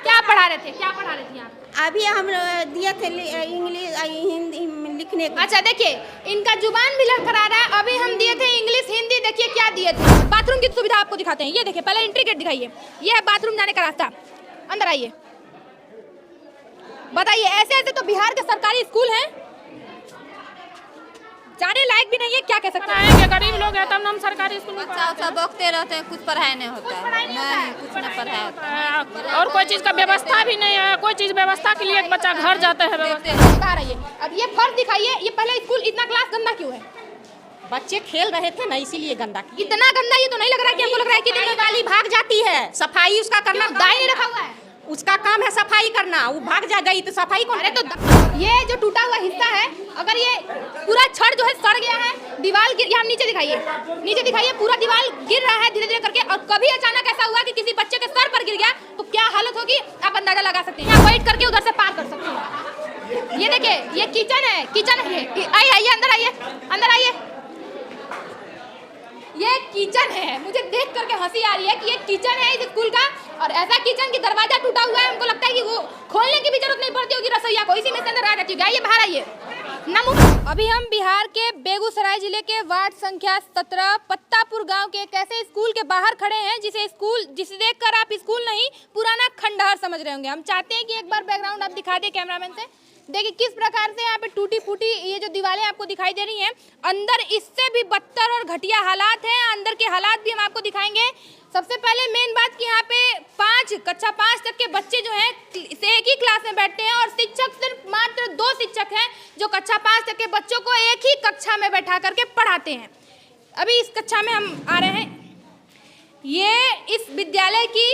क्या पढ़ा रहे थे, क्या पढ़ा रही थी आप? अभी हम दिए थे इंग्लिश हिंदी लिखने को। अच्छा देखिए, इनका जुबान भी लड़खड़ा रहा है। अभी हम दिए थे इंग्लिश हिंदी, देखिए क्या दिए थे। बाथरूम की सुविधा आपको दिखाते हैं, ये देखिए, पहले एंट्री गेट दिखाइए, ये है बाथरूम जाने का रास्ता। अंदर आइए, बताइए ऐसे ऐसे तो बिहार के सरकारी स्कूल हैं, जाने लायक भी नहीं है, क्या कह सकते हैं? गरीब लोग हैं तब हम सरकारी स्कूल में बच्चा बकते रहते हैं, कुछ पढ़ाई नहीं होता है, नहीं कुछ नहीं पढ़ाई होता है, और कोई चीज़ का व्यवस्था भी नहीं है। कोई चीज़ व्यवस्था के लिए बच्चा घर जाता है। बाहर आइए, अब ये फर्श दिखाइए, ये पहले स्कूल इतना क्लास गंदा क्यों है? बच्चे खेल रहे थे ना, इसीलिए गंदा। इतना गंदा ये तो नहीं लग रहा है कि हमको लग रहा है कि सफाई वाली भाग जाती है, सफाई उसका करना दाई नहीं रखा हुआ है, उसका काम है सफाई करना। वो भाग जा गई तो सफाई कौन? अरे तो ये जो टूटा हुआ हिस्सा है, अगर ये पूरा छड़ जो है सड़ गया है, दीवार गिर, यहाँ नीचे दिखाइए, नीचे दिखाइए, पूरा दीवार गिर रहा है धीरे धीरे करके, और कभी अचानक ऐसा हुआ कि किसी बच्चे के सर पर गिर गया तो क्या हालत होगी आप अंदाजा लगा सकते हैं। वेट करके उधर से पार कर सकते हैं। ये देखिए, ये किचन है, किचन है, आइए आइए अंदर आइए, अंदर आइए, ये किचन है। मुझे देख करके हंसी आ रही है कि ये किचन है इस स्कूल का, और ऐसा किचन की दरवाजा टूटा हुआ है, हमको लगता है कि वो खोलने की भी जरूरत नहीं पड़ती होगी रसोईया को, इसी में से अंदर आ जाती होगी। आइए बाहर आइए। अभी हम बिहार के बेगूसराय जिले के वार्ड संख्या 17 पत्तापुर गांव के एक ऐसे स्कूल के बाहर खड़े हैं जिसे देखकर आप स्कूल नहीं पुराना खंडहर समझ रहे होंगे। हम चाहते हैं कि एक बार बैकग्राउंड आप दिखा दें कैमरामैन से। देखिए किस प्रकार से यहाँ पे टूटी फूटी ये जो दीवारें आपको दिखाई दे रही हैं, अंदर इससे भी बदतर और घटिया हालात हैं। अंदर के हालात भी हम आपको दिखाएंगे। सबसे पहले मेन बात कि यहाँ पे कक्षा 5 तक के बच्चे जो हैं एक ही क्लास में बैठते हैं, और शिक्षक सिर्फ मात्र 2 शिक्षक हैं जो कक्षा 5 तक के बच्चों को एक ही कक्षा में बैठा करके पढ़ाते हैं। अभी इस कक्षा में हम आ रहे हैं। ये इस विद्यालय की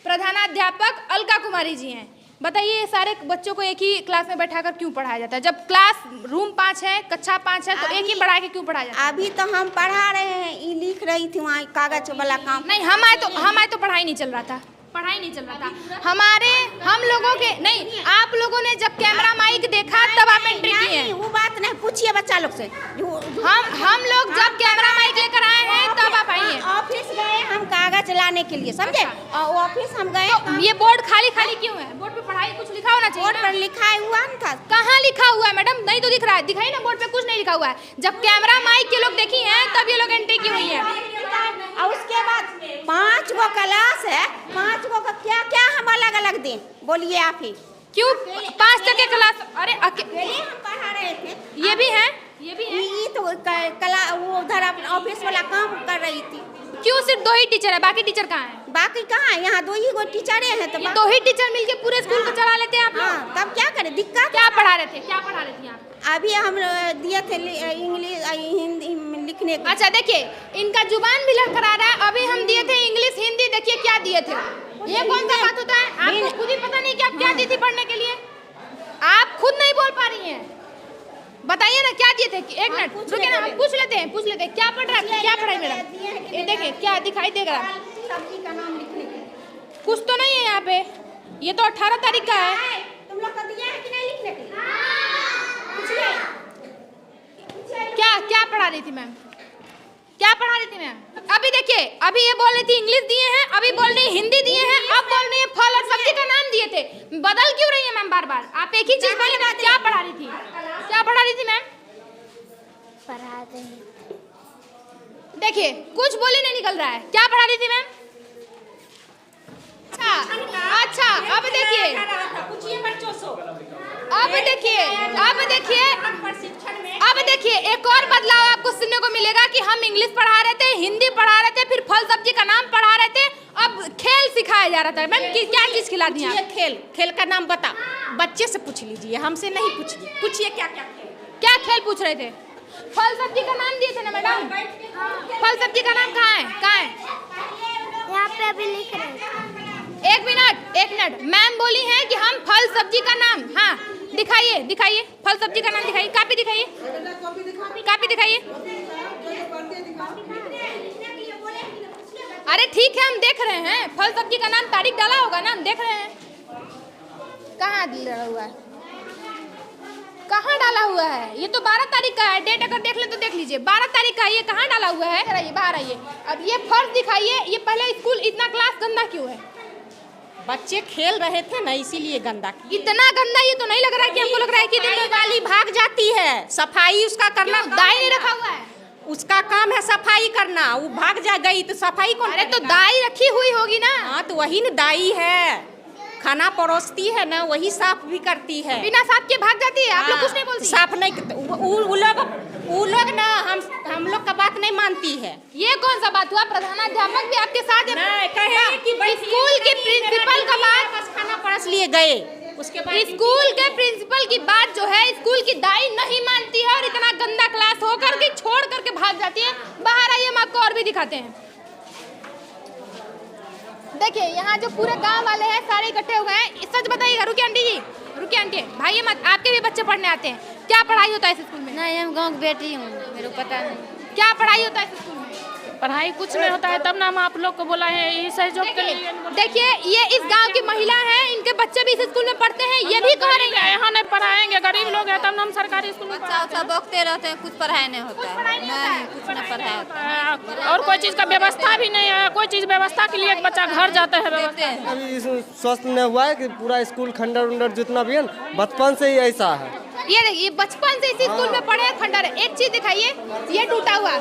प्रधानाध्यापक अलका कुमारी जी हैं। बताइए सारे बच्चों को एक ही क्लास में बैठाकर क्यों पढ़ाया जाता है? जब क्लास रूम 5 है, कक्षा 5 है, तो एक ही पढ़ा के क्यों पढ़ाया जाता है? अभी तो हम पढ़ा रहे हैं, ये लिख रही थी वहाँ कागज वाला काम। नहीं, हम आए तो पढ़ाई नहीं चल रहा था, पढ़ाई नहीं चल रहा था। हम लोगों के नहीं, आप लोगों ने जब कैमरा माइक देखा तब आप एंट्री किए हैं। वो बात नहीं, पूछिए बच्चा लोग से। हम लोग जब कैमरा माइक लेकर आए हैं तब आप आई हैं। ऑफिस गए हम कागज लाने के लिए, समझे? ऑफिस हम गए। तो ये बोर्ड खाली खाली क्यों है? बोर्ड पे पढ़ाई कुछ लिखा होना चाहिए। बोर्ड पर लिखा हुआ न था। कहाँ लिखा हुआ है मैडम? नहीं तो दिख रहा है, दिखाई ना, बोर्ड पे कुछ नहीं लिखा हुआ है। जब कैमरा माइक के लोग देखी हैं तब ये लोग एंट्री की हुई है। और उसके बाद 5 गो क्लास है, 5 गो का क्या क्या हम अलग अलग दें? बोलिए आप ही। क्यों 5 तक के क्लास? अरे पहले हम पढ़ा रहे थे, ये भी है, ये भी है। ये तो कला वो उधर अपने ऑफिस वाला काम कर रही थी। क्यों सिर्फ 2 ही टीचर है, बाकी टीचर कहाँ हैं? बाकी कहाँ है? यहाँ 2 ही गो टीचर हैं, तो 2 ही टीचर मिलके पूरे स्कूल को चला लेते हैं आप लोग। तब क्या करें? दिक्कत क्या पढ़ा रहे थे, क्या पढ़ा रही थी आप? अभी हम दिए थे इंग्लिश हिंदी लिखने को। अच्छा देखिए, इनका जुबान भी लड़खड़ा रहा है। अभी हम दिए थे इंग्लिश हिंदी, देखिए क्या दिए थे। ये कौन सा बात होता है? आपको खुद ही पता नहीं कि आप क्या दी थी पढ़ने के लिए? आप खुद नहीं बोल पा रही हैं, बताइए ना क्या दिए थे? एक मिनट रुकिए ना, हम पूछ लेते हैं क्या पढ़ रहा है, क्या पढ़ाई मेरा? ये देखिए क्या दिखाई देगा, सब्जी का नाम लिखने के कुछ तो नहीं है यहाँ पे। ये तो 18 तारीख का है। तुम लोग को दिया है कि नहीं लिखने के लिए? क्या पढ़ा रही थी मैम? क्या पढ़ा रही थी मैम? अभी देखिए, अभी ये बोल रही थी इंग्लिश दिए हैं, अभी बोल रही हिंदी दिए हैं, अब बोल रही है फल और सब्जी का नाम दिए थे। बदल क्यों रही है मैम बार बार? आप एक ही चीज बोले ना। क्या पढ़ा रही थी, क्या पढ़ा रही थी मैम? पढ़ा रही। देखिए कुछ बोले नहीं निकल रहा है। क्या पढ़ा रही थी मैम? अच्छा अब देखिए, अब देखिए एक और बदलाव आपको सुनने को मिलेगा कि हम इंग्लिश पढ़ा रहे थे, हिंदी पढ़ा रहे थे, फिर फल सब्जी का नाम पढ़ा रहे थे, अब खेल सिखाया जा रहा था। मैम क्या चीज खिला दी? खेल का नाम बता, बच्चे से पूछ लीजिए, हमसे नहीं पूछिए। पूछिए क्या खेल पूछ रहे थे? फल सब्जी का नाम दिए थे ना मैडम? फल सब्जी का नाम कहाँ है? यहाँ पे अभी लिख रहे थे। एक मिनट मैम बोली हैं कि हम फल सब्जी का नाम, हाँ दिखाइए फल सब्जी का नाम दिखाइए। कापी दिखाइए। अरे ठीक है, हम देख रहे हैं। फल सब्जी का नाम तारीख डाला होगा ना, हम देख रहे हैं। कहाँ डाला हुआ है? कहाँ डाला हुआ है? ये तो 12 तारीख का है। डेट अगर देख ले तो देख लीजिए, 12 तारीख का है। ये कहाँ डाला हुआ है? बाहर आइए। अब ये फर्श दिखाइए। ये पहले स्कूल इतना क्लास गंदा क्यों है? बच्चे खेल रहे थे ना, इसीलिए गंदा किया। इतना गंदा ये तो नहीं लग रहा है कि हमको लग रहा है कि दिन में वाली भाग जाती है, सफाई उसका करना दाई नहीं रखा हुआ है। उसका काम है सफाई करना, वो भाग जा गई तो सफाई कौन अरे तो करेगा? दाई रखी हुई होगी ना। हाँ तो वही ना दाई है, खाना परोसती है ना, वही साफ भी करती है। बिना साफ के भाग जाती है, आप लोग कुछ नहीं बोलती। साफ नहीं, वो लोग ना हम लोग का बात नहीं मानती है। ये कौन सा बात हुआ? प्रधानाध्यापक भी आपके साथ है। नहीं, कहे कि स्कूल के प्रिंसिपल का बात, बस खाना परोस लिए गए, उसके बाद स्कूल के प्रिंसिपल की बात जो है स्कूल की दाई नहीं मानती है और इतना गंदा क्लास होकर के छोड़ करके भाग जाती है। बाहर आइए, हम आपको और भी दिखाते हैं। देखिए यहाँ जो पूरे गांव वाले हैं सारे इकट्ठे हो गए हैं। सच बताइएगा, रुकिए आंटी जी, रुकिए आंटी, भाई मत, आपके भी बच्चे पढ़ने आते हैं, क्या पढ़ाई होता है इस स्कूल में? नहीं, हम गांव की बेटी हूँ, मेरे को पता नहीं क्या पढ़ाई होता है इस स्कूल में? पढ़ाई कुछ नहीं होता है, तब ना हम आप लोग को बोला है यही सहयोग के लिए। देखिए ये इस गांव की महिला हैं, इनके बच्चे भी इस स्कूल में पढ़ते हैं, ये भी कह रहे हैं यहाँ नहीं पढ़ाएंगे, गरीब लोग हैं, तब ना हम सरकारी स्कूल में बच्चा उच्चा बकते रहते हैं, कुछ पढ़ाई नहीं होता है। नहीं, कुछ नहीं पढ़ाई होता है। और कोई चीज़ का व्यवस्था भी नहीं है, कोई चीज़ व्यवस्था के लिए एक बच्चा घर जाता है देखते हैं अभी स्वस्थ नहीं हुआ है कि पूरा स्कूल खंडर उंडर जितना भी है ना, बचपन से ही ऐसा है। ये देखिए बचपन से इसी स्कूल में पढ़े हैं, खंडर है। एक चीज दिखाइए, ये टूटा हुआ,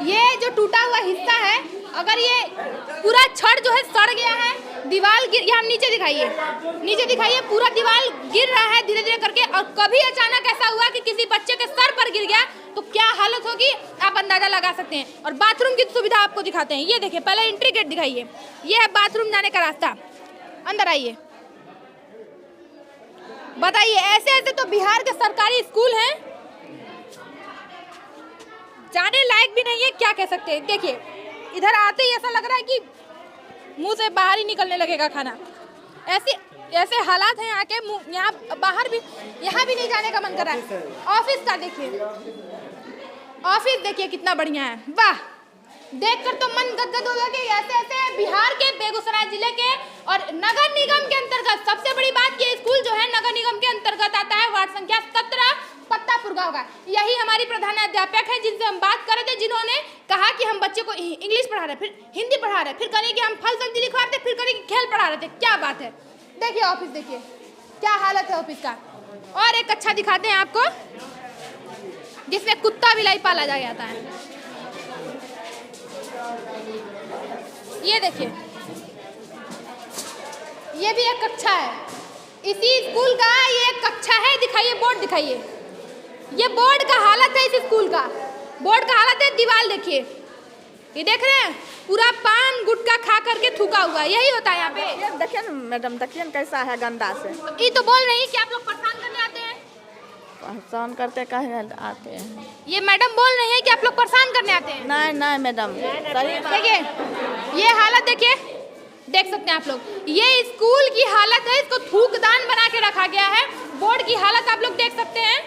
ये जो टूटा हुआ हिस्सा है, अगर ये पूरा छड़ जो है सड़ गया है, दीवार गिर, यहाँ नीचे दिखाइए, नीचे दिखाइए, पूरा दीवार गिर रहा है धीरे धीरे करके। और कभी अचानक ऐसा हुआ कि किसी बच्चे के सर पर गिर गया तो क्या हालत होगी आप अंदाजा लगा सकते हैं। और बाथरूम की सुविधा आपको दिखाते हैं। ये देखिए, पहले एंट्री गेट दिखाइए, ये है बाथरूम जाने का रास्ता। अंदर आइए, बताइए, ऐसे ऐसे तो बिहार के सरकारी स्कूल हैं, जाने लायक भी नहीं है, क्या कह सकते हैं। देखिए इधर आते ही ऐसा लग रहा है कि मुंह से बाहर ही निकलने लगेगा खाना। ऐसे ऐसे हालात हैं यहाँ के, यहाँ बाहर भी, यहाँ भी नहीं जाने का मन कर रहा है। ऑफिस का देखिए, ऑफिस देखिए कितना बढ़िया है, वाह, देखकर तो मन गदगद हो गया कि ऐसे ऐसे बिहार के बेगूसराय जिले के और नगर निगम के अंतर्गत, सबसे बड़ी बात ये स्कूल जो है नगर निगम के अंतर्गत आता है, वार्ड संख्या 17 पत्तापुर गाँव का। यही हमारी प्रधानाध्यापक है जिनसे हम बात कर रहे थे, जिन्होंने कहा कि हम बच्चे को इंग्लिश पढ़ा रहे, फिर हिंदी पढ़ा रहे, फिर करें कि हम फल सब्जी लिखवा रहे थे, फिर करें कि खेल पढ़ा रहे थे। क्या बात है, देखिए ऑफिस देखिए क्या हालत है ऑफिस का। और एक अच्छा दिखाते हैं आपको, जिसमें कुत्ता बिलाई पाला जाता है। ये देखिए, ये भी एक कक्षा है, इसी स्कूल का ये एक कक्षा है। दिखाइए बोर्ड, दिखाइए, ये बोर्ड का हालत है इस स्कूल का, बोर्ड का हालत है। दीवार देखिए, ये देख रहे हैं, पूरा पान गुटखा खा करके थूका हुआ, यही होता है यहाँ पे। देखिए ना मैडम, देखिए ना कैसा है गंदा से। ये तो बोल रही है कि आप लोग परेशान करने आते हैं, परेशान करते कहे आते हैं। ये मैडम बोल रही है कि आप लोग परेशान करने आते हैं। नहीं नहीं मैडम, सही देखिए ये हालत देखिए, देख सकते हैं आप लोग, ये स्कूल की हालत है, इसको थूकदान बना के रखा गया है। बोर्ड की हालत आप लोग देख सकते हैं।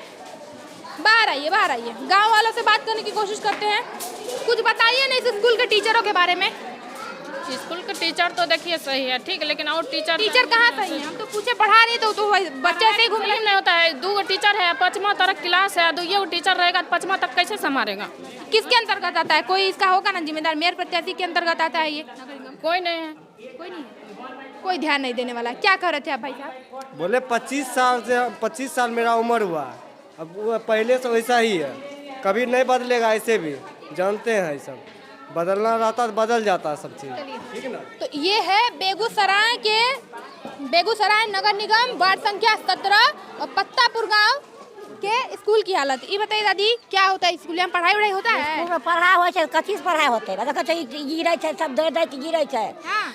बाहर आइए, बाहर आइए, गांव वालों से बात करने की कोशिश करते हैं। कुछ बताइए ना इस स्कूल के टीचरों के बारे में। स्कूल के टीचर तो देखिए सही है, ठीक है, लेकिन और टीचर कहाँ सही है? हम तो पूछे पढ़ा रहे तो बच्चे ऐसे ही घूम रहे। नहीं होता है, 2 टीचर है, 5वां तक क्लास है, 2 टीचर रहेगा, 5वां तक कैसे संभालेगा? किसके अंतर्गत आता है? कोई इसका होगा ना जिम्मेदार, मेयर प्रत्याशी के अंतर्गत आता है ये? कोई नहीं है, कोई नहीं है, कोई ध्यान नहीं देने वाला। क्या कह रहे थे आप भाई साहब? बोले 25 साल मेरा उम्र हुआ, अब वो पहले से वैसा ही है, कभी नहीं बदलेगा। ऐसे भी जानते हैं ये सब, बदलना रहता तो बदल जाता सब चीज़, ठीक है ना। तो ये है बेगूसराय नगर निगम वार्ड संख्या 17 और पत्तापुर गांव के स्कूल की हालत। ये बताइए दादी, क्या होता है स्कूल में? पढ़ाई वढ़ाई होता है? स्कूल में पढ़ाई होइ छै, कथी से पढ़ाई होते? गिरै छै, सब दे दे के गिरै छै,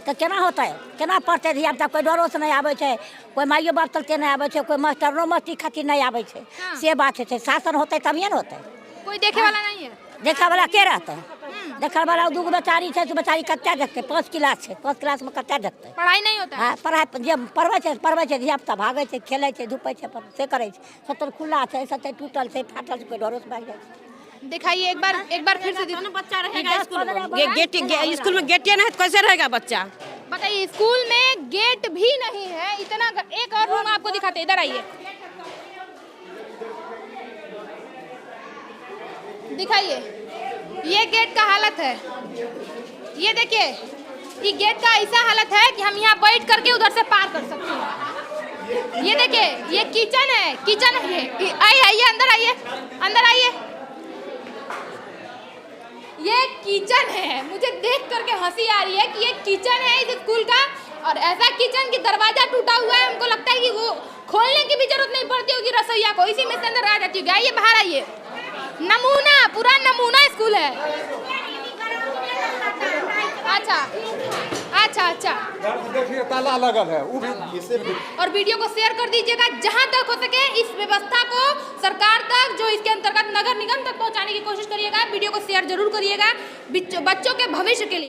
तो केना होता है? केना पढ़ते धिया पुता? कोई डरो से नहीं आवे छै, कोई माइयो बाप चलते नहीं आवे छै, कोई मास्टरो मस्ती खातिर नहीं आवे छै। से बात है, शासन होते तभिए न होते। कोई देखे वाला नहीं है, देखा वाला के रहते हैं? देखा वाला 2 बेचारी छै, बेचारी कच्चा देखते, 5 क्लास छै, 5 क्लास में कच्चा देखते। पढ़ाई नहीं होता है। हाँ, पढ़ाई जे पढ़बै छै धिया पुता भागे छै, खेलै छै, धुपै छै, से करै छै। सत्तर खुला छै, सत्तर टूटल छै, फाटल छै, कोई डरो से भाग जाइ छै। दिखाइए एक बार फिर से बच्चा रहेगा स्कूल में, स्कूल में गेटे नहीं तो कैसे रहेगा बच्चा? बताइए, स्कूल में गेट भी नहीं है, इतना। एक और रूम आपको दिखाते, इधर आइए, दिखाइए, ये गेट का हालत है। ये देखिए, ये गेट का ऐसा हालत है कि हम यहाँ बैठ करके उधर से पार कर सकते हैं। ये देखिए, ये किचन है, किचन है। आइए अंदर आइए, अंदर आइए। ये किचन है। मुझे देख करके हंसी आ रही है कि ये किचन है इस स्कूल का, और ऐसा किचन की दरवाजा टूटा हुआ है। हमको लगता है कि वो खोलने की भी जरूरत नहीं पड़ती होगी रसोईया को, इसी में से अंदर आ जाती होगी। आइए बाहर आइए। नमूना, पूरा नमूना स्कूल है। अच्छा अच्छा अच्छा, देखिए ताला लगल है, वो भी इससे भी। और वीडियो को शेयर कर दीजिएगा जहां तक हो सके। इस व्यवस्था को सरकार तक, जो इसके अंतर्गत नगर निगम तक पहुंचाने की कोशिश करिएगा। वीडियो को शेयर जरूर करिएगा बच्चों के भविष्य के लिए।